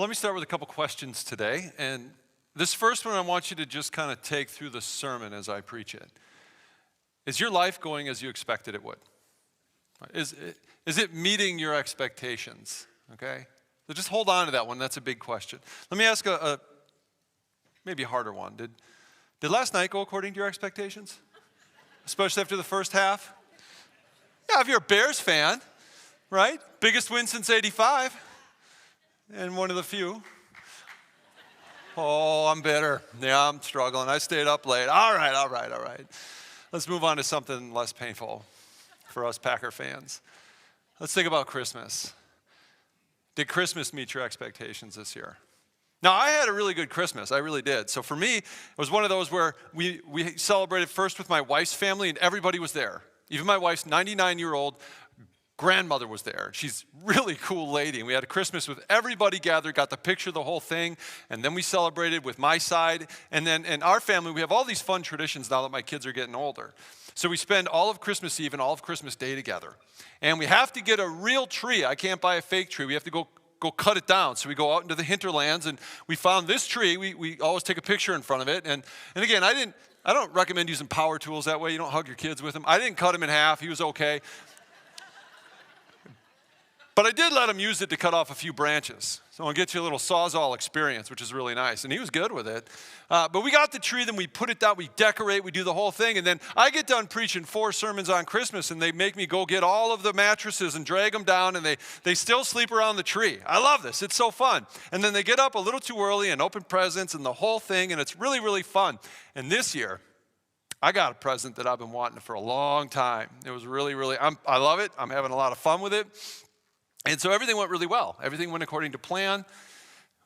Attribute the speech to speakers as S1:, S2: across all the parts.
S1: let me start with a couple questions today. And this first one I want you to just kind of take through the sermon as I preach it. Is your life going as you expected it would? Is it meeting your expectations? Okay? So just hold on to that one. That's a big question. Let me ask a maybe harder one. Did last night go according to your expectations? Especially after the first half? Yeah, if you're a Bears fan, right? Biggest win since '85. And one of the few. Oh, I'm bitter. Yeah, I'm struggling. I stayed up late. All right. Let's move on to something less painful for us Packer fans. Let's think about Christmas. Did Christmas meet your expectations this year? Now, I had a really good Christmas. I really did. So for me, it was one of those where we celebrated first with my wife's family, and everybody was there. Even my wife's 99-year-old grandmother was there. She's a really cool lady. And we had a Christmas with everybody gathered, got to picture the whole thing. And then we celebrated with my side. And then in our family, we have all these fun traditions now that my kids are getting older. So we spend all of Christmas Eve and all of Christmas Day together. And we have to get a real tree. I can't buy a fake tree. We have to go cut it down. So we go out into the hinterlands and we found this tree. We always take a picture in front of it. And again, I don't recommend using power tools that way. You don't hug your kids with them. I didn't cut him in half. He was okay. But I did let him use it to cut off a few branches. So I'll get you a little Sawzall experience, which is really nice. And he was good with it. But we got the tree, then we put it down, we decorate, we do the whole thing. And then I get done preaching 4 sermons on Christmas, and they make me go get all of the mattresses and drag them down, and they still sleep around the tree. I love this. It's so fun. And then they get up a little too early and open presents and the whole thing, and it's really, really fun. And this year, I got a present that I've been wanting for a long time. It was really, really, I love it. I'm having a lot of fun with it. And so everything went really well. Everything went according to plan.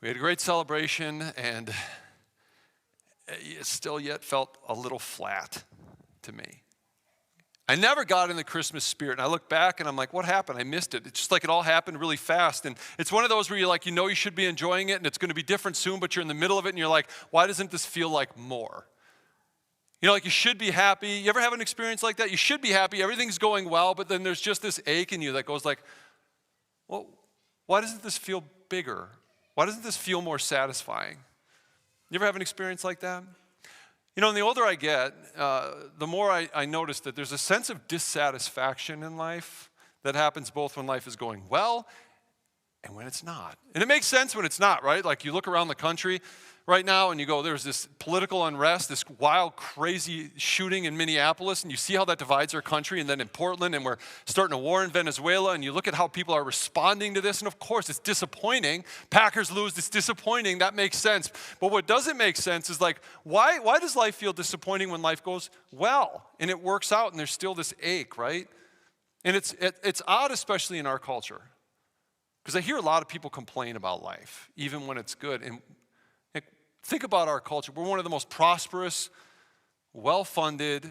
S1: We had a great celebration, and it still yet felt a little flat to me. I never got in the Christmas spirit, and I look back and I'm like, what happened? I missed it. It's just like it all happened really fast, and it's one of those where you should be enjoying it, and it's going to be different soon, but you're in the middle of it, and you're like, why doesn't this feel like more? You should be happy. You ever have an experience like that? You should be happy. Everything's going well, but then there's just this ache in you that goes like, well, why doesn't this feel bigger? Why doesn't this feel more satisfying? You ever have an experience like that? And the older I get, the more I notice that there's a sense of dissatisfaction in life that happens both when life is going well and when it's not. And it makes sense when it's not, right? Like you look around the country right now and you go, there's this political unrest, this wild, crazy shooting in Minneapolis, and you see how that divides our country, and then in Portland, and we're starting a war in Venezuela, and you look at how people are responding to this, and of course, it's disappointing. Packers lose, it's disappointing, that makes sense. But what doesn't make sense is why does life feel disappointing when life goes well, and it works out, and there's still this ache, right? And it's odd, especially in our culture, because I hear a lot of people complain about life, even when it's good. And think about our culture. We're one of the most prosperous, well-funded,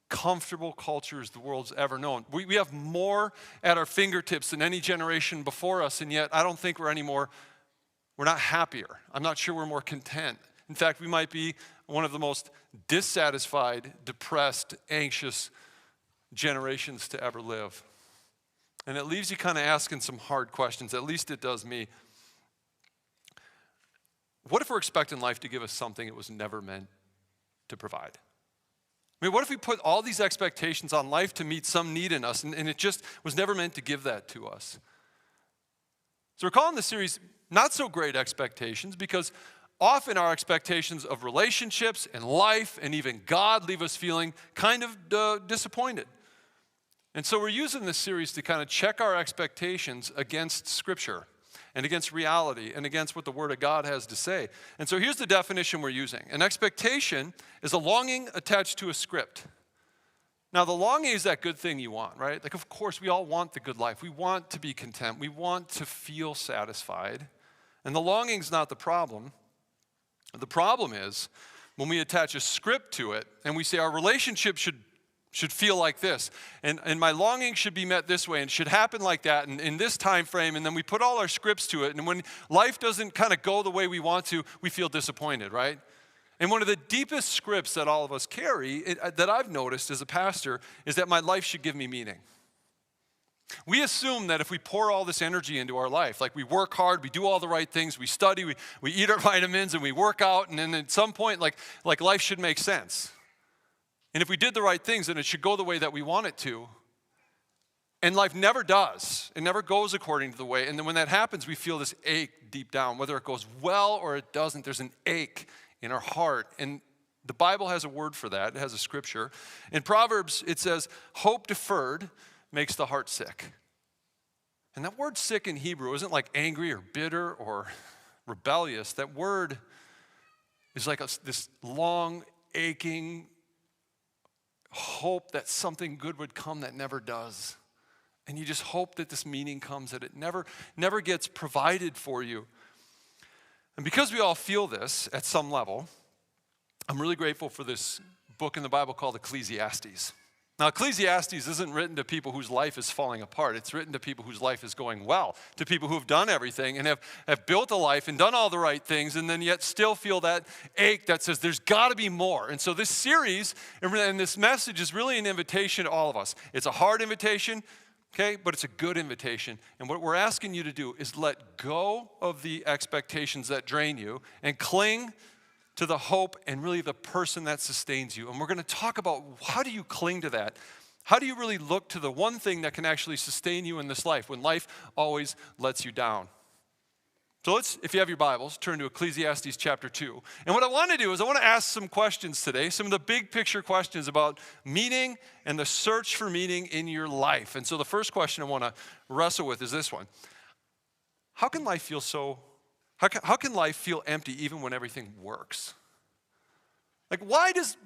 S1: comfortable cultures the world's ever known. We have more at our fingertips than any generation before us, and yet I don't think we're not happier. I'm not sure we're more content. In fact, we might be one of the most dissatisfied, depressed, anxious generations to ever live. And it leaves you kind of asking some hard questions. At least it does me. What if we're expecting life to give us something it was never meant to provide? What if we put all these expectations on life to meet some need in us, and it just was never meant to give that to us? So we're calling this series Not So Great Expectations, because often our expectations of relationships and life and even God leave us feeling kind of disappointed. And so we're using this series to kind of check our expectations against Scripture and against reality, and against what the Word of God has to say. And so here's the definition we're using. An expectation is a longing attached to a script. Now, the longing is that good thing you want, right? Of course, we all want the good life. We want to be content. We want to feel satisfied. And the longing's not the problem. The problem is when we attach a script to it, and we say our relationship should feel like this, and my longing should be met this way, and should happen like that, and in this time frame, and then we put all our scripts to it, and when life doesn't kind of go the way we want to, we feel disappointed, right? And one of the deepest scripts that all of us carry, that I've noticed as a pastor, is that my life should give me meaning. We assume that if we pour all this energy into our life, like we work hard, we do all the right things, we study, we eat our vitamins, and we work out, and then at some point, like life should make sense. And if we did the right things, then it should go the way that we want it to. And life never does. It never goes according to the way. And then when that happens, we feel this ache deep down. Whether it goes well or it doesn't, there's an ache in our heart. And the Bible has a word for that. It has a scripture. In Proverbs, it says, hope deferred makes the heart sick. And that word sick in Hebrew isn't like angry or bitter or rebellious. That word is like this long, aching hope that something good would come that never does. And you just hope that this meaning comes, that it never gets provided for you. And because we all feel this at some level, I'm really grateful for this book in the Bible called Ecclesiastes. Now, Ecclesiastes isn't written to people whose life is falling apart. It's written to people whose life is going well, to people who have done everything and have built a life and done all the right things, and then yet still feel that ache that says there's got to be more. And so this series and this message is really an invitation to all of us. It's a hard invitation, okay, but it's a good invitation. And what we're asking you to do is let go of the expectations that drain you and cling to the hope and really the person that sustains you. And we're going to talk about how do you cling to that? How do you really look to the one thing that can actually sustain you in this life when life always lets you down? So let's, if you have your Bibles, turn to Ecclesiastes chapter 2. And what I want to do is I want to ask some questions today, some of the big picture questions about meaning and the search for meaning in your life. And so the first question I want to wrestle with is this one. How can life feel How can life feel empty even when everything works? Like, why does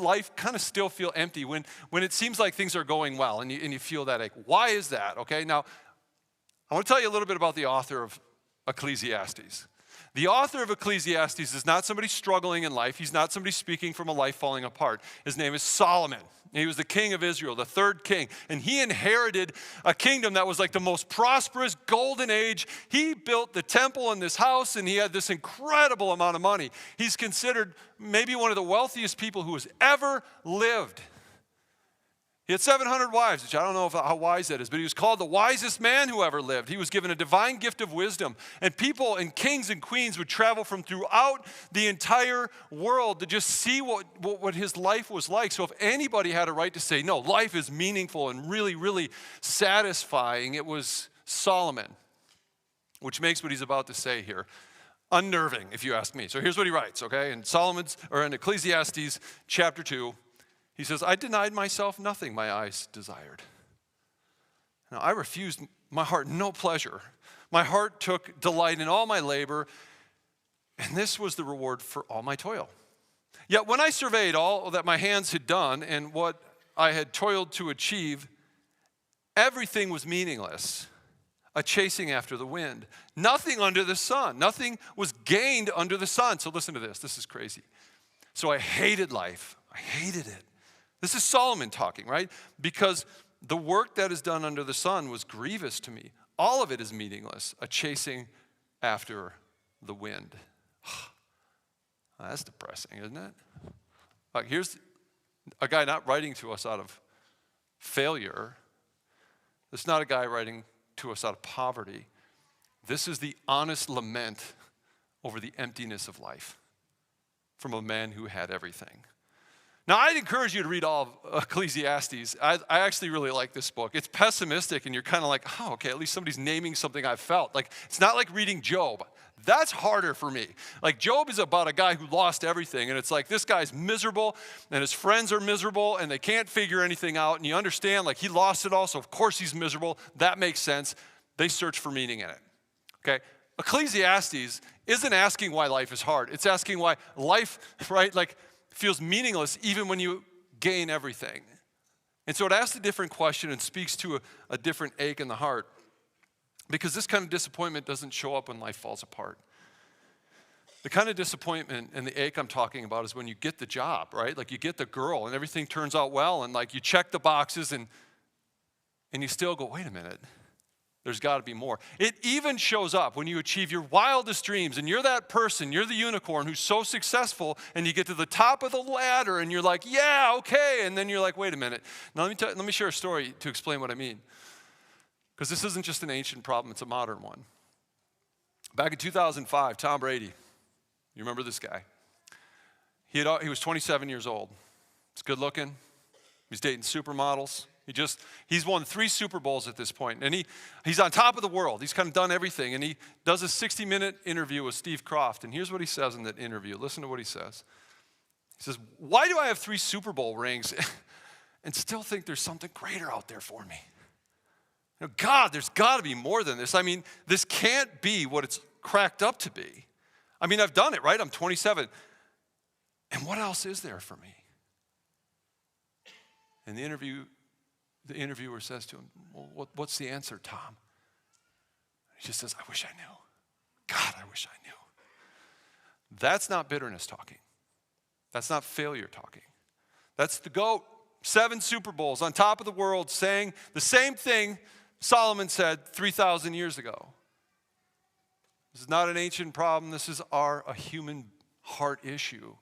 S1: life kind of still feel empty when it seems like things are going well and you feel that ache? Why is that? Okay, now, I want to tell you a little bit about the author of Ecclesiastes. The author of Ecclesiastes is not somebody struggling in life. He's not somebody speaking from a life falling apart. His name is Solomon. He was the king of Israel, the third king. And he inherited a kingdom that was like the most prosperous golden age. He built the temple and this house, and he had this incredible amount of money. He's considered maybe one of the wealthiest people who has ever lived. He had 700 wives, which I don't know how wise that is, but he was called the wisest man who ever lived. He was given a divine gift of wisdom. And people and kings and queens would travel from throughout the entire world to just see what his life was like. So if anybody had a right to say, no, life is meaningful and really, really satisfying, it was Solomon, which makes what he's about to say here unnerving, if you ask me. So here's what he writes, okay? In Ecclesiastes chapter 2, he says, I denied myself nothing my eyes desired. Now, I refused my heart no pleasure. My heart took delight in all my labor, and this was the reward for all my toil. Yet when I surveyed all that my hands had done and what I had toiled to achieve, everything was meaningless, a chasing after the wind. Nothing under the sun. Nothing was gained under the sun. So listen to this. This is crazy. So I hated life. I hated it. This is Solomon talking, right? Because the work that is done under the sun was grievous to me. All of it is meaningless, a chasing after the wind. That's depressing, isn't it? Like, here's a guy not writing to us out of failure. This is not a guy writing to us out of poverty. This is the honest lament over the emptiness of life from a man who had everything. Now, I'd encourage you to read all of Ecclesiastes. I actually really like this book. It's pessimistic, and you're kind of like, oh, okay, at least somebody's naming something I've felt. Like, it's not like reading Job. That's harder for me. Like, Job is about a guy who lost everything, and it's like this guy's miserable, and his friends are miserable, and they can't figure anything out, and you understand, like, he lost it all, so of course he's miserable. That makes sense. They search for meaning in it, okay? Ecclesiastes isn't asking why life is hard. It's asking why life, right, like, feels meaningless even when you gain everything. And so it asks a different question and speaks to a different ache in the heart, because this kind of disappointment doesn't show up when life falls apart. The kind of disappointment and the ache I'm talking about is when you get the job, right? Like, you get the girl and everything turns out well, and like you check the boxes and you still go, wait a minute. There's got to be more. It even shows up when you achieve your wildest dreams and you're that person, you're the unicorn who's so successful, and you get to the top of the ladder and you're like, yeah, okay. And then you're like, wait a minute. Now let me share a story to explain what I mean. Because this isn't just an ancient problem, it's a modern one. Back in 2005, Tom Brady, you remember this guy? He was 27 years old. He's good looking. He's dating supermodels. He's won 3 Super Bowls at this point. And he's on top of the world. He's kind of done everything. And he does a 60-minute interview with Steve Croft. And here's what he says in that interview. Listen to what he says. He says, why do I have 3 Super Bowl rings and still think there's something greater out there for me? You know, God, there's got to be more than this. I mean, this can't be what it's cracked up to be. I mean, I've done it, right? I'm 27. And what else is there for me? And the interviewer says to him, well, what's the answer, Tom? He just says, I wish I knew. God, I wish I knew. That's not bitterness talking. That's not failure talking. That's the GOAT. 7 Super Bowls on top of the world saying the same thing Solomon said 3,000 years ago. This is not an ancient problem. This is a human heart issue.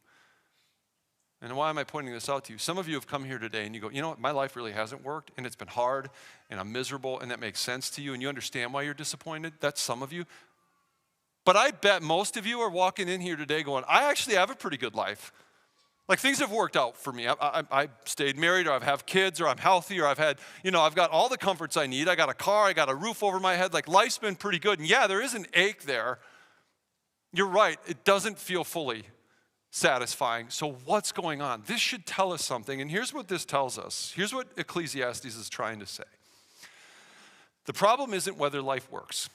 S1: And why am I pointing this out to you? Some of you have come here today and you go, you know what, my life really hasn't worked and it's been hard and I'm miserable and that makes sense to you and you understand why you're disappointed. That's some of you. But I bet most of you are walking in here today going, I actually have a pretty good life. Like things have worked out for me. I stayed married, or I have kids, or I'm healthy, or I've got all the comforts I need. I got a car, I got a roof over my head. Like life's been pretty good. And yeah, there is an ache there. You're right, it doesn't feel fully satisfying. So what's going on? This should tell us something. And here's what this tells us. Here's what Ecclesiastes is trying to say. The problem isn't whether life works.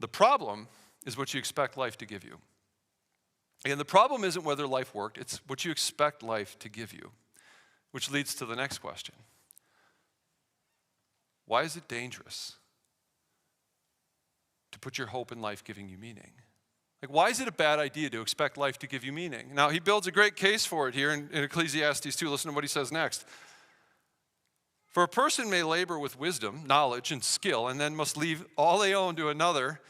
S1: The problem is what you expect life to give you. And the problem isn't whether life worked, it's what you expect life to give you, which leads to the next question. Why is it dangerous to put your hope in life giving you meaning? Like, why is it a bad idea to expect life to give you meaning? Now, he builds a great case for it here in Ecclesiastes 2. Listen to what he says next. For a person may labor with wisdom, knowledge, and skill, and then must leave all they own to another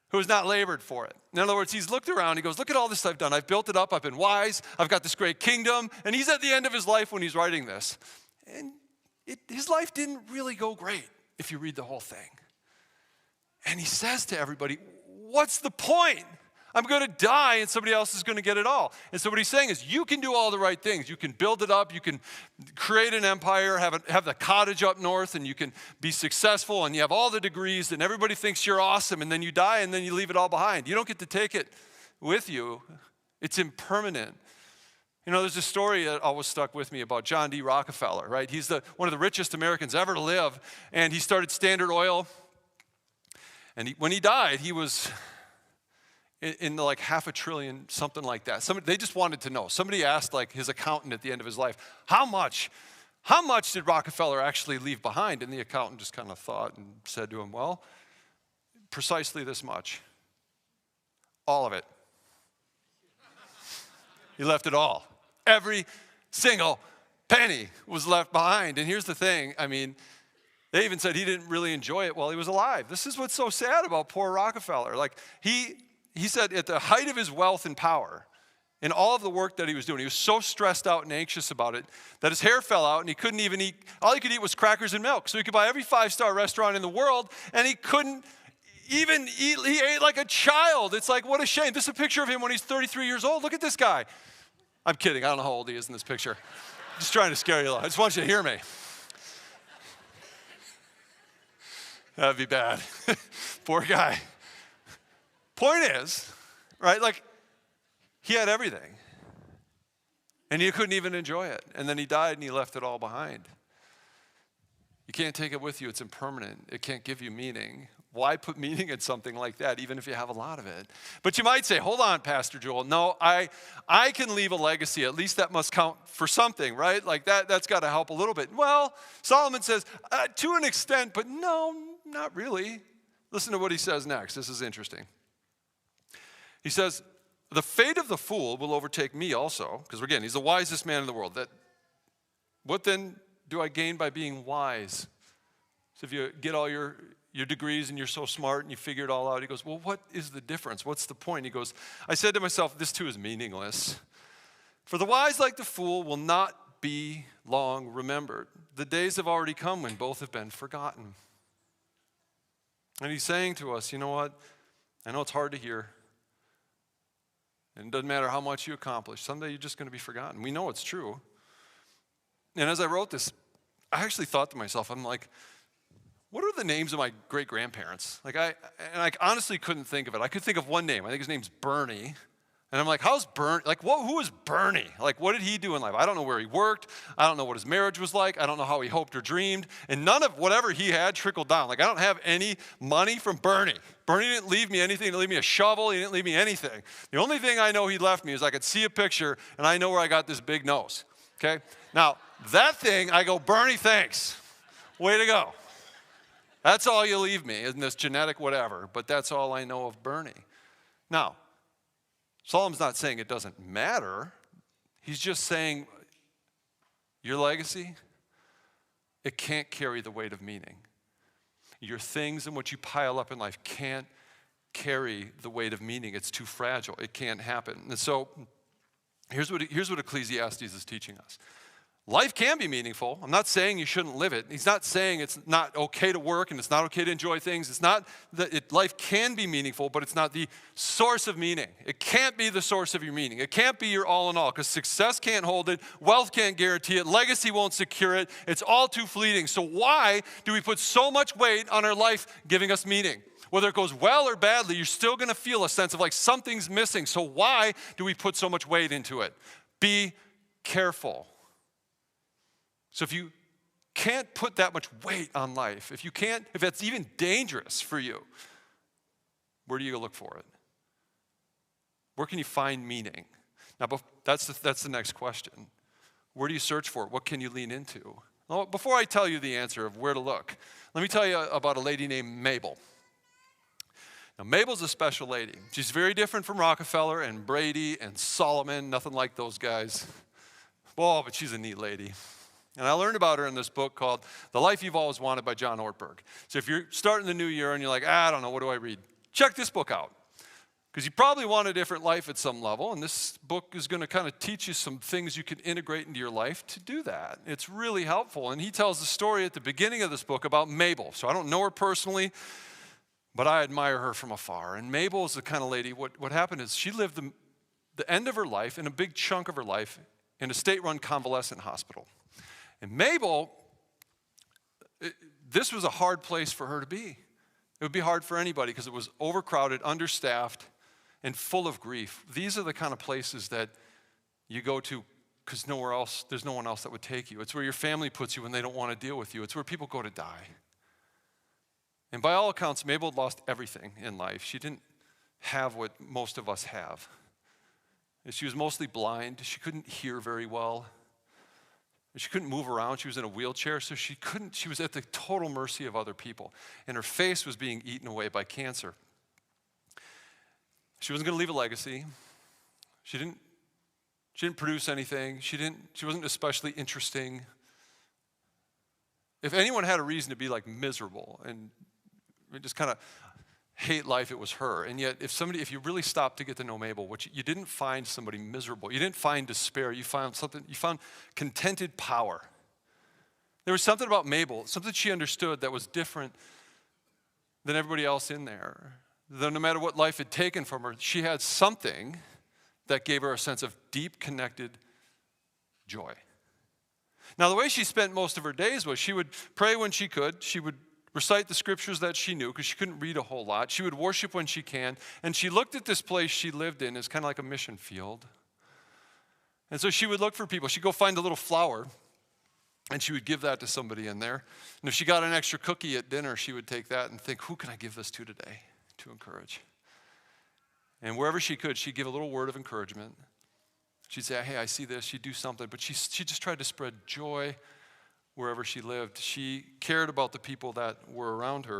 S1: who has not labored for it. In other words, he's looked around, he goes, look at all this I've done. I've built it up, I've been wise, I've got this great kingdom, and he's at the end of his life when he's writing this. And his life didn't really go great if you read the whole thing. And he says to everybody, what's the point? I'm going to die and somebody else is going to get it all. And so what he's saying is you can do all the right things. You can build it up. You can create an empire, have the cottage up north, and you can be successful, and you have all the degrees, and everybody thinks you're awesome, and then you die, and then you leave it all behind. You don't get to take it with you. It's impermanent. You know, there's a story that always stuck with me about John D. Rockefeller, right? He's one of the richest Americans ever to live, and he started Standard Oil. And when he died, he was in like $500 billion, something like that. They just wanted to know. Somebody asked like his accountant at the end of his life, how much did Rockefeller actually leave behind? And the accountant just kind of thought and said to him, well, precisely this much. All of it. He left it all. Every single penny was left behind. And here's the thing, I mean, they even said he didn't really enjoy it while he was alive. This is what's so sad about poor Rockefeller. Like he said at the height of his wealth and power, in all of the work that he was doing, he was so stressed out and anxious about it that his hair fell out and he couldn't even eat. All he could eat was crackers and milk. So he could buy every 5-star restaurant in the world and he couldn't even eat. He ate like a child. It's like, what a shame. This is a picture of him when he's 33 years old. Look at this guy. I'm kidding. I don't know how old he is in this picture. I'm just trying to scare you. I just want you to hear me. That'd be bad. Poor guy. Point is, right, like he had everything and he couldn't even enjoy it. And then he died and he left it all behind. You can't take it with you. It's impermanent. It can't give you meaning. Why put meaning in something like that, even if you have a lot of it? But you might say, hold on, Pastor Joel. No, I can leave a legacy. At least that must count for something, right? Like that's got to help a little bit. Well, Solomon says, to an extent, but no, not really. Listen to what he says next. This is interesting. He says, the fate of the fool will overtake me also, because again, he's the wisest man in the world. What then do I gain by being wise? So if you get all your degrees and you're so smart and you figure it all out, he goes, well, what is the difference? What's the point? He goes, I said to myself, this too is meaningless. For the wise like the fool will not be long remembered. The days have already come when both have been forgotten. And he's saying to us, you know what? I know it's hard to hear. And it doesn't matter how much you accomplish. Someday you're just going to be forgotten. We know it's true. And as I wrote this, I actually thought to myself, I'm like, what are the names of my great-grandparents? I honestly couldn't think of it. I could think of one name. I think his name's Bernie. And I'm like, how's Bernie? Who is Bernie? What did he do in life? I don't know where he worked. I don't know what his marriage was like. I don't know how he hoped or dreamed. And none of whatever he had trickled down. I don't have any money from Bernie. Bernie didn't leave me anything. He didn't leave me a shovel. He didn't leave me anything. The only thing I know he left me is I could see a picture, and I know where I got this big nose. Okay? Now, that thing, I go, Bernie, thanks. Way to go. That's all you leave me in this genetic whatever, but that's all I know of Bernie. Now, Solomon's not saying it doesn't matter. He's just saying your legacy, it can't carry the weight of meaning. Your things and what you pile up in life can't carry the weight of meaning. It's too fragile. It can't happen. And so here's what Ecclesiastes is teaching us. Life can be meaningful. I'm not saying you shouldn't live it. He's not saying it's not okay to work and it's not okay to enjoy things. It's not that life can be meaningful, but it's not the source of meaning. It can't be the source of your meaning. It can't be your all in all, because success can't hold it, wealth can't guarantee it, legacy won't secure it. It's all too fleeting. So why do we put so much weight on our life giving us meaning? Whether it goes well or badly, you're still going to feel a sense of something's missing. So why do we put so much weight into it? Be careful. So if you can't put that much weight on life, if it's even dangerous for you, where do you go look for it? Where can you find meaning? Now, that's the next question. Where do you search for it? What can you lean into? Well, before I tell you the answer of where to look, let me tell you about a lady named Mabel. Now, Mabel's a special lady. She's very different from Rockefeller and Brady and Solomon, nothing like those guys. Oh, but she's a neat lady. And I learned about her in this book called The Life You've Always Wanted by John Ortberg. So if you're starting the new year and you're like, I don't know, what do I read? Check this book out. Because you probably want a different life at some level, and this book is going to kind of teach you some things you can integrate into your life to do that. It's really helpful. And he tells the story at the beginning of this book about Mabel. So I don't know her personally, but I admire her from afar. And Mabel is the kind of lady, what happened is she lived the end of her life, and a big chunk of her life, in a state-run convalescent hospital. And Mabel, this was a hard place for her to be. It would be hard for anybody because it was overcrowded, understaffed, and full of grief. These are the kind of places that you go to because there's no one else that would take you. It's where your family puts you when they don't want to deal with you. It's where people go to die. And by all accounts, Mabel had lost everything in life. She didn't have what most of us have. She was mostly blind. She couldn't hear very well. She couldn't move around. She was in a wheelchair, so she was at the total mercy of other people. And her face was being eaten away by cancer. She wasn't going to leave a legacy. She didn't produce anything. She wasn't especially interesting. If anyone had a reason to be miserable and just kind of hate life, it was her. And yet, if you really stopped to get to know Mabel, you didn't find somebody miserable. You didn't find despair. You found contented power. There was something about Mabel, something she understood that was different than everybody else in there. Though no matter what life had taken from her, she had something that gave her a sense of deep, connected joy. Now, the way she spent most of her days was she would pray when she could. She would recite the scriptures that she knew because she couldn't read a whole lot. She would worship when she can. And she looked at this place she lived in as kind of like a mission field. And so she would look for people. She'd go find a little flower, and she would give that to somebody in there. And if she got an extra cookie at dinner, she would take that and think, who can I give this to today to encourage? And wherever she could, she'd give a little word of encouragement. She'd say, hey, I see this. She'd do something. But she just tried to spread joy wherever she lived. She cared about the people that were around her.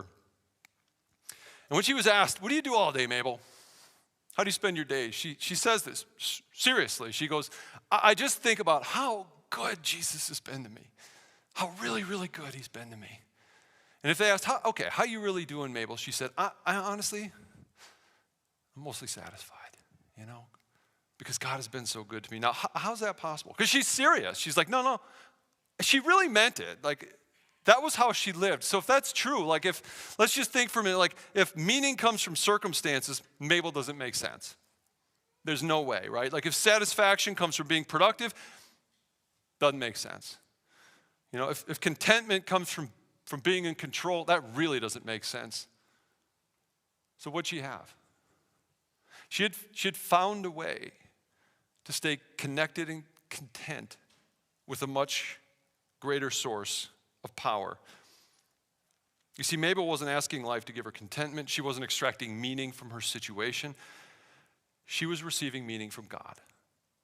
S1: And when she was asked, what do you do all day, Mabel? How do you spend your day? She says this seriously. She goes, I just think about how good Jesus has been to me. How really, really good he's been to me. And if they asked, how you really doing, Mabel? She said, I honestly, I'm mostly satisfied, because God has been so good to me. Now, how's that possible? Because she's serious. She's like, no. She really meant it. That was how she lived. So if that's true, like let's just think for a minute, like if meaning comes from circumstances, Mabel doesn't make sense. There's no way, right? Like if satisfaction comes from being productive, doesn't make sense. You know, if contentment comes from being in control, that really doesn't make sense. So what'd she have? She had found a way to stay connected and content with a much greater source of power. You see, Mabel wasn't asking life to give her contentment. She wasn't extracting meaning from her situation. She was receiving meaning from God.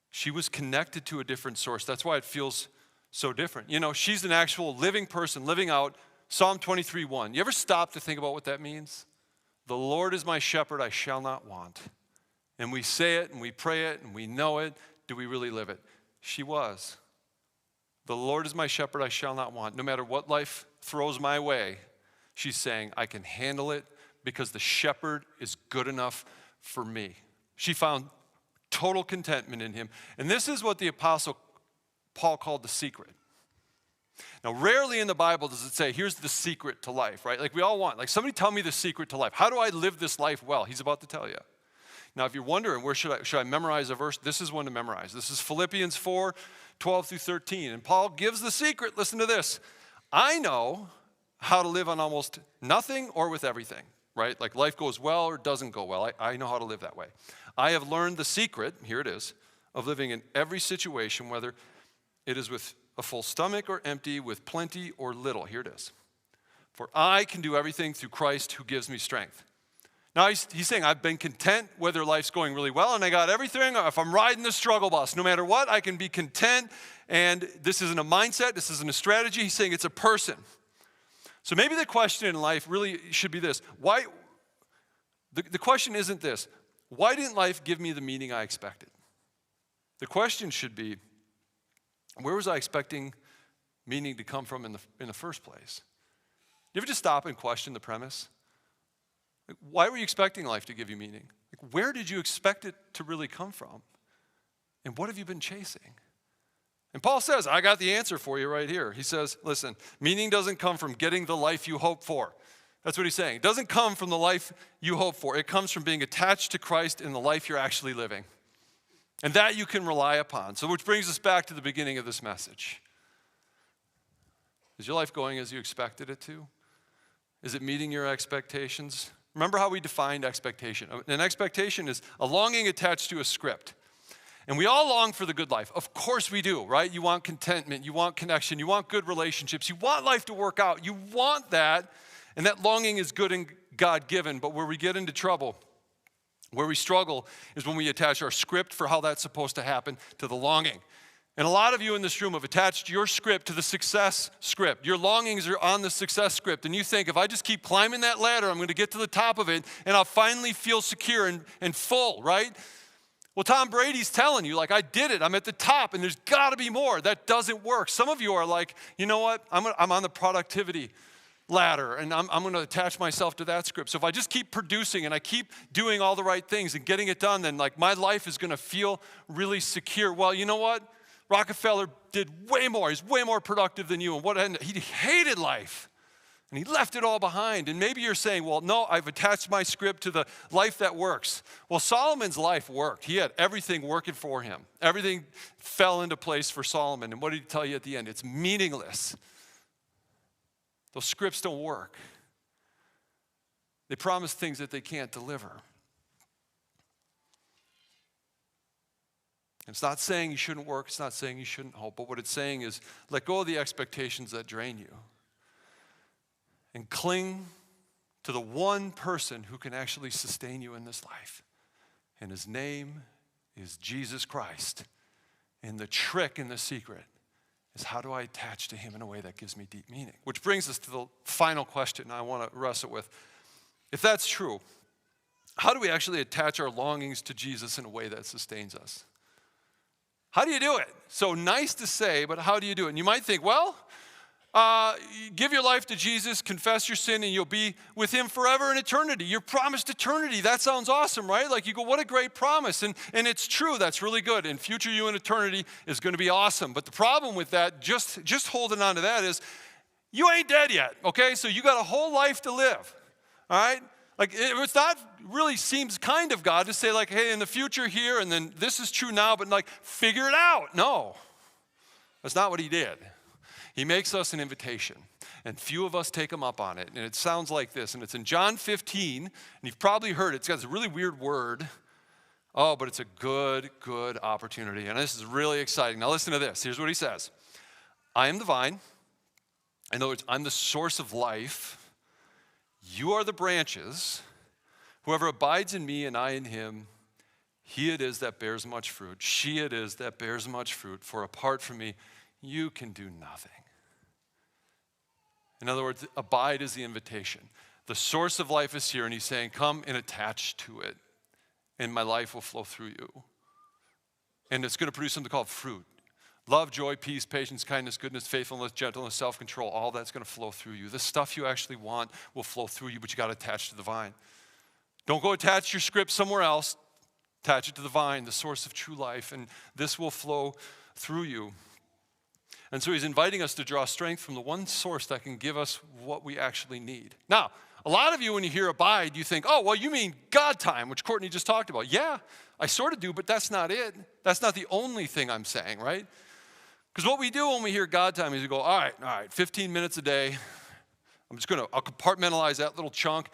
S1: She was connected to a different source. That's why it feels so different. You know, she's an actual living person living out Psalm 23:1. You ever stop to think about what that means? The Lord is my shepherd, I shall not want. And we say it and we pray it and we know it. Do we really live it? She was. The Lord is my shepherd, I shall not want. No matter what life throws my way, she's saying, I can handle it because the shepherd is good enough for me. She found total contentment in him. And this is what the Apostle Paul called the secret. Now, rarely in the Bible does it say, here's the secret to life, right? Like we all want, like somebody tell me the secret to life. How do I live this life well? He's about to tell you. Now, if you're wondering, where should I memorize a verse? This is one to memorize. This is Philippians 4:12-13. And Paul gives the secret. Listen to this. I know how to live on almost nothing or with everything, right? Like life goes well or doesn't go well. I know how to live that way. I have learned the secret, here it is, of living in every situation, whether it is with a full stomach or empty, with plenty or little. Here it is. For I can do everything through Christ who gives me strength. Now he's saying I've been content whether life's going really well and I got everything. If I'm riding the struggle bus, no matter what, I can be content. And this isn't a mindset. This isn't a strategy. He's saying it's a person. So maybe the question in life really should be this. Why? The question isn't this. Why didn't life give me the meaning I expected? The question should be, where was I expecting meaning to come from in the first place? You ever just stop and question the premise? Like, why were you expecting life to give you meaning? Like, where did you expect it to really come from? And what have you been chasing? And Paul says, I got the answer for you right here. He says, listen, meaning doesn't come from getting the life you hope for. That's what he's saying. It doesn't come from the life you hope for. It comes from being attached to Christ in the life you're actually living. And that you can rely upon. So which brings us back to the beginning of this message. Is your life going as you expected it to? Is it meeting your expectations? Remember how we defined expectation. An expectation is a longing attached to a script. And we all long for the good life. Of course we do, right? You want contentment, you want connection, you want good relationships, you want life to work out. You want that, and that longing is good and God-given. But where we get into trouble, where we struggle, is when we attach our script for how that's supposed to happen to the longing. And a lot of you in this room have attached your script to the success script. Your longings are on the success script. And you think, if I just keep climbing that ladder, I'm going to get to the top of it, and I'll finally feel secure and full, right? Well, Tom Brady's telling you, like, I did it. I'm at the top, and there's got to be more. That doesn't work. Some of you are like, you know what? I'm on the productivity ladder, and I'm going to attach myself to that script. So if I just keep producing and I keep doing all the right things and getting it done, then like my life is going to feel really secure. Well, you know what? Rockefeller did way more. He's way more productive than you. And what ended? He hated life. And he left it all behind. And maybe you're saying, well, no, I've attached my script to the life that works. Well, Solomon's life worked. He had everything working for him. Everything fell into place for Solomon. And what did he tell you at the end? It's meaningless. Those scripts don't work. They promise things that they can't deliver. It's not saying you shouldn't work. It's not saying you shouldn't hope. But what it's saying is let go of the expectations that drain you and cling to the one person who can actually sustain you in this life. And his name is Jesus Christ. And the trick and the secret is, how do I attach to him in a way that gives me deep meaning? Which brings us to the final question I want to wrestle with. If that's true, how do we actually attach our longings to Jesus in a way that sustains us? How do you do it? So nice to say, but how do you do it? And you might think, well, give your life to Jesus, confess your sin, and you'll be with him forever in eternity. You're promised eternity. That sounds awesome, right? Like you go, what a great promise. And it's true. That's really good. And future you in eternity is going to be awesome. But the problem with that, just holding on to that, is you ain't dead yet, okay? So you got a whole life to live, all right? Like, it's not really seems kind of God to say, like, hey, in the future here, and then this is true now, but like, figure it out. No, that's not what he did. He makes us an invitation, and few of us take him up on it. And it sounds like this, and it's in John 15, and you've probably heard it. It's got this really weird word. Oh, but it's a good opportunity, and this is really exciting. Now listen to this. Here's what he says. I am the vine. In other words, I'm the source of life. You are the branches. Whoever abides in me and I in him, he it is that bears much fruit. She it is that bears much fruit. For apart from me, you can do nothing. In other words, abide is the invitation. The source of life is here, and he's saying, come and attach to it, and my life will flow through you. And it's going to produce something called fruit. Love, joy, peace, patience, kindness, goodness, faithfulness, gentleness, self-control, all that's going to flow through you. The stuff you actually want will flow through you, but you got to attach to the vine. Don't go attach your script somewhere else. Attach it to the vine, the source of true life, and this will flow through you. And so he's inviting us to draw strength from the one source that can give us what we actually need. Now, a lot of you, when you hear abide, you think, oh, well, you mean God time, which Courtney just talked about. Yeah, I sort of do, but that's not it. That's not the only thing I'm saying, right? Because what we do when we hear God time is we go, all right, 15 minutes a day. I'll compartmentalize that little chunk.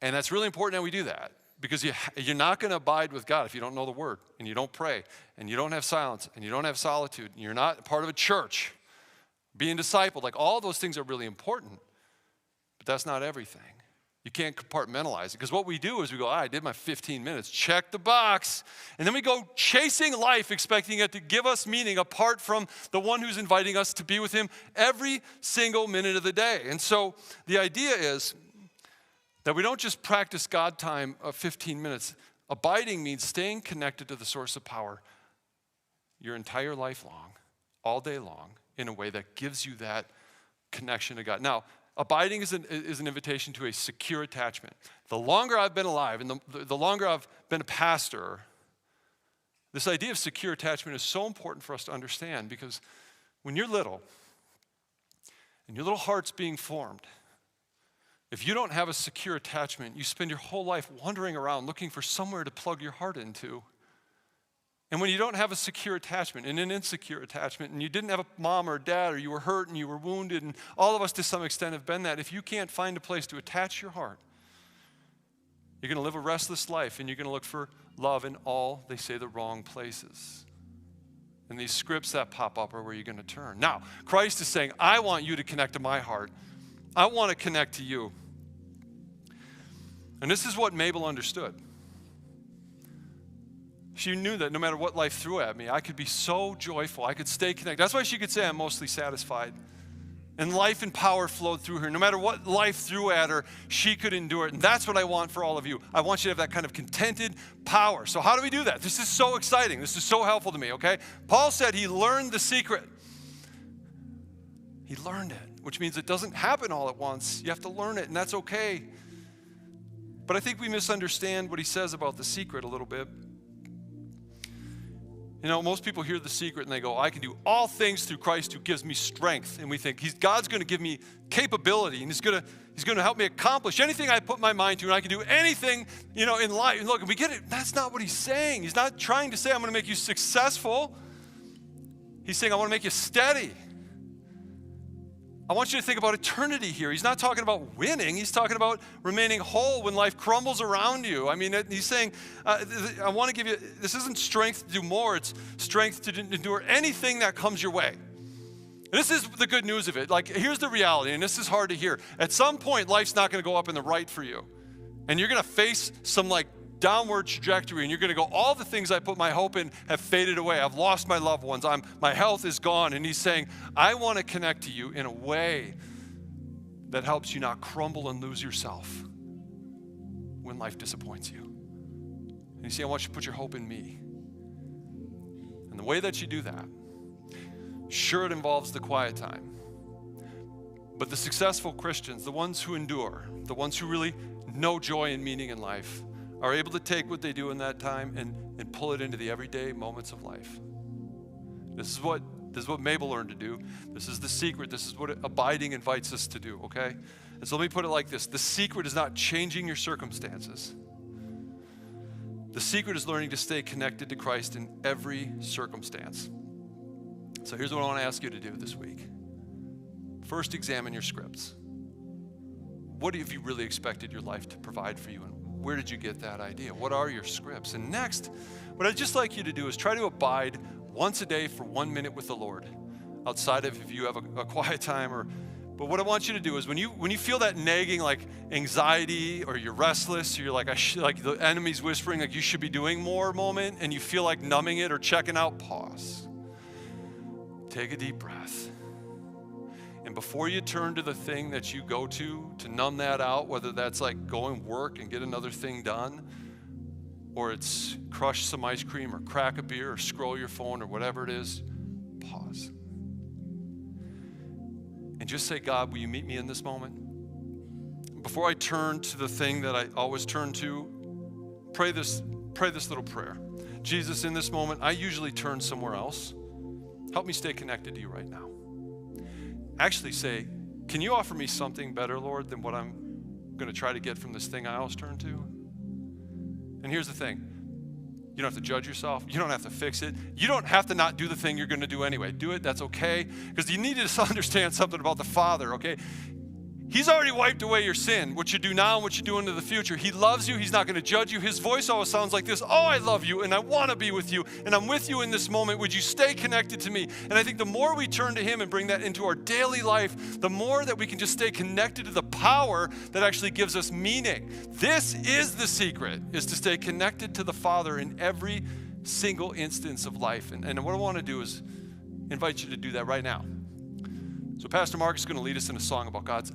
S1: And that's really important that we do that. Because you're not going to abide with God if you don't know the word, and you don't pray, and you don't have silence, and you don't have solitude, and you're not part of a church, being discipled. Like, all those things are really important, but that's not everything. You can't compartmentalize it, because what we do is we go, I did my 15 minutes, check the box, and then we go chasing life, expecting it to give us meaning apart from the one who's inviting us to be with him every single minute of the day. And so the idea is that we don't just practice God time of 15 minutes. Abiding means staying connected to the source of power your entire life long, all day long, in a way that gives you that connection to God. Now, abiding is an invitation to a secure attachment. The longer I've been alive and the longer I've been a pastor, this idea of secure attachment is so important for us to understand, because when you're little and your little heart's being formed, if you don't have a secure attachment, you spend your whole life wandering around looking for somewhere to plug your heart into. And when you don't have a secure attachment and an insecure attachment, and you didn't have a mom or a dad, or you were hurt and you were wounded, and all of us to some extent have been that, if you can't find a place to attach your heart, you're going to live a restless life, and you're going to look for love in all, they say, the wrong places. And these scripts that pop up are where you're going to turn. Now, Christ is saying, I want you to connect to my heart. I want to connect to you. And this is what Mabel understood. She knew that no matter what life threw at me, I could be so joyful. I could stay connected. That's why she could say I'm mostly satisfied. And life and power flowed through her. No matter what life threw at her, she could endure it. And that's what I want for all of you. I want you to have that kind of contented power. So how do we do that? This is so exciting. This is so helpful to me, okay? Paul said he learned the secret. He learned it, which means it doesn't happen all at once. You have to learn it, and that's okay. But I think we misunderstand what he says about the secret a little bit. You know, most people hear the secret and they go, I can do all things through Christ who gives me strength. And we think God's going to give me capability, and he's going to help me accomplish anything I put my mind to, and I can do anything, in life. And look, and we get it. That's not what he's saying. He's not trying to say, I'm going to make you successful. He's saying, I want to make you steady. I want you to think about eternity here. He's not talking about winning. He's talking about remaining whole when life crumbles around you. I mean, he's saying, I want to give you, this isn't strength to do more. It's strength to endure anything that comes your way. This is the good news of it. Like, here's the reality, and this is hard to hear. At some point, life's not going to go up in the right for you. And you're going to face some, downward trajectory, and you're going to go, all the things I put my hope in have faded away. I've lost my loved ones. My health is gone. And he's saying, I want to connect to you in a way that helps you not crumble and lose yourself when life disappoints you. And you say, I want you to put your hope in me. And the way that you do that, sure, it involves the quiet time. But the successful Christians, the ones who endure, the ones who really know joy and meaning in life, are able to take what they do in that time and pull it into the everyday moments of life. This is what This is what Mabel learned to do. This is the secret. This is what abiding invites us to do, okay? And so let me put it like this. The secret is not changing your circumstances. The secret is learning to stay connected to Christ in every circumstance. So here's what I want to ask you to do this week. First, examine your scripts. What have you really expected your life to provide for you, and where did you get that idea? What are your scripts? And next, what I'd just like you to do is try to abide once a day for 1 minute with the Lord, outside of if you have a quiet time. But what I want you to do is when you feel that nagging, like anxiety, or you're restless, or you're like, like the enemy's whispering, like you should be doing more moment, and you feel like numbing it or checking out, pause. Take a deep breath. And before you turn to the thing that you go to numb that out, whether that's like going work and get another thing done, or it's crush some ice cream or crack a beer or scroll your phone or whatever it is, pause. And just say, God, will you meet me in this moment? Before I turn to the thing that I always turn to, pray this little prayer. Jesus, in this moment, I usually turn somewhere else. Help me stay connected to you right now. Actually say, can you offer me something better, Lord, than what I'm going to try to get from this thing I always turn to? And here's the thing. You don't have to judge yourself. You don't have to fix it. You don't have to not do the thing you're going to do anyway. Do it. That's okay. Because you need to understand something about the Father, okay? He's already wiped away your sin, what you do now and what you do into the future. He loves you. He's not going to judge you. His voice always sounds like this. Oh, I love you, and I want to be with you, and I'm with you in this moment. Would you stay connected to me? And I think the more we turn to him and bring that into our daily life, the more that we can just stay connected to the power that actually gives us meaning. This is the secret, is to stay connected to the Father in every single instance of life. And what I want to do is invite you to do that right now. So Pastor Mark is going to lead us in a song about God's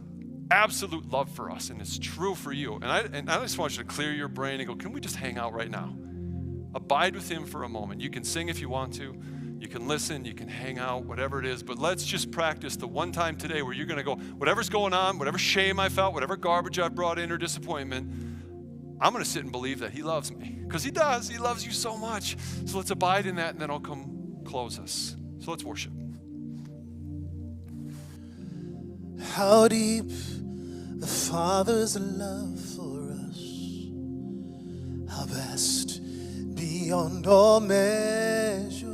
S1: absolute love for us, and it's true for you. And I just want you to clear your brain and go, can we just hang out right now? Abide with him for a moment. You can sing if you want to. You can listen. You can hang out, whatever it is. But let's just practice the one time today where you're going to go, whatever's going on, whatever shame I felt, whatever garbage I've brought in or disappointment, I'm going to sit and believe that he loves me. Because he does. He loves you so much. So let's abide in that, and then I'll come close us. So let's worship.
S2: How deep the Father's love for us, how vast beyond all measure,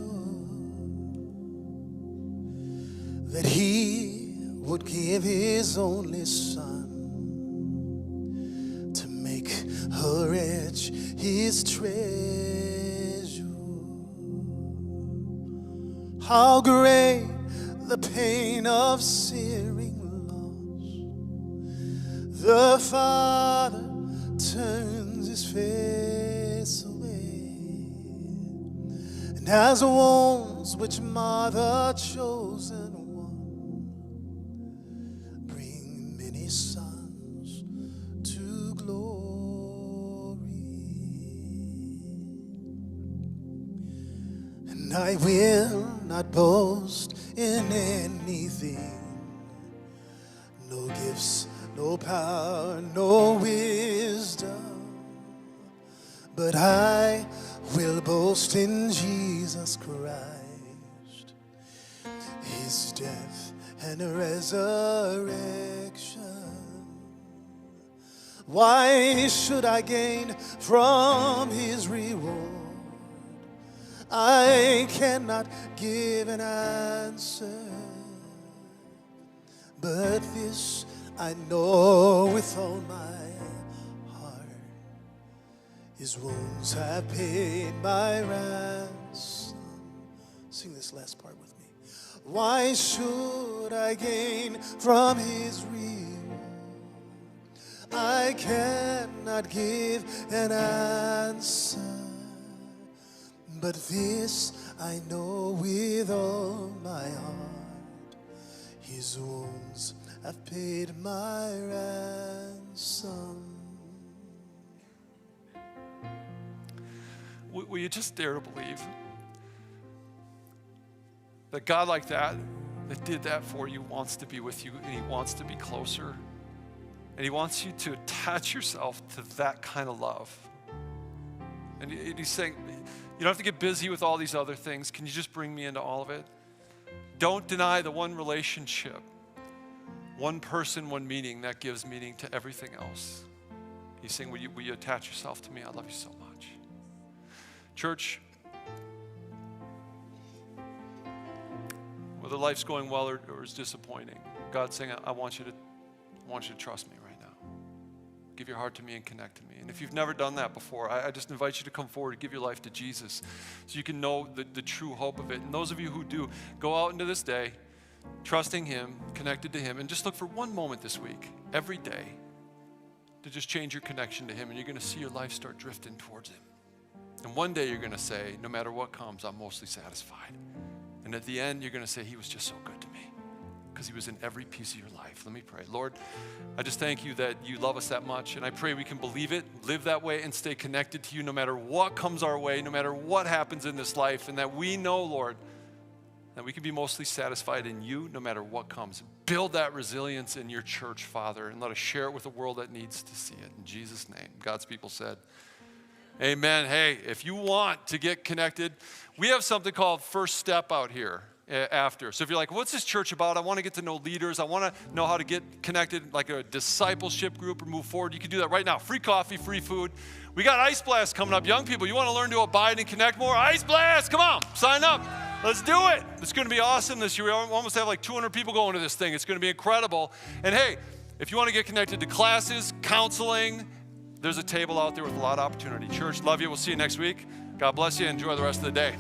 S2: that he would give his only Son to make her rich his treasure. How great the pain of searing the Father turns his face away, and as wounds which mar the chosen one bring many sons to glory. And I will not boast in anything, no gifts, no power, no wisdom, but I will boast in Jesus Christ, his death and resurrection. Why should I gain from his reward? I cannot give an answer, but this I know with all my heart, his wounds have paid my ransom. Sing this last part with me. Why should I gain from his reward? I cannot give an answer, but this I know with all my heart, his wounds I've paid my ransom.
S1: Will you just dare to believe that God like that did that for you, wants to be with you, and he wants to be closer, and he wants you to attach yourself to that kind of love. And he's saying, you don't have to get busy with all these other things. Can you just bring me into all of it? Don't deny the one relationship, one person, one meaning that gives meaning to everything else. He's saying, will you attach yourself to me? I love you so much. Church, whether life's going well or is disappointing, God's saying, I want you to trust me right now. Give your heart to me and connect to me. And if you've never done that before, I just invite you to come forward and give your life to Jesus so you can know the true hope of it. And those of you who do, go out into this day, trusting him, connected to him, and just look for one moment this week, every day, to just change your connection to him, and you're going to see your life start drifting towards him. And one day you're going to say, no matter what comes, I'm mostly satisfied. And at the end, you're going to say, he was just so good to me because he was in every piece of your life. Let me pray. Lord, I just thank you that you love us that much, and I pray we can believe it, live that way, and stay connected to you no matter what comes our way, no matter what happens in this life, and that we know, Lord, that we can be mostly satisfied in you no matter what comes. Build that resilience in your church, Father, and let us share it with a world that needs to see it. In Jesus' name, God's people said, amen. Hey, if you want to get connected, we have something called First Step out here after. So if you're like, what's this church about? I want to get to know leaders. I want to know how to get connected, like a discipleship group, or move forward. You can do that right now. Free coffee, free food. We got ICEBLAST coming up. Young people, you want to learn to abide and connect more? ICEBLAST, come on, sign up. Let's do it. It's going to be awesome this year. We almost have like 200 people going to this thing. It's going to be incredible. And hey, if you want to get connected to classes, counseling, there's a table out there with a lot of opportunity. Church, love you. We'll see you next week. God bless you. Enjoy the rest of the day.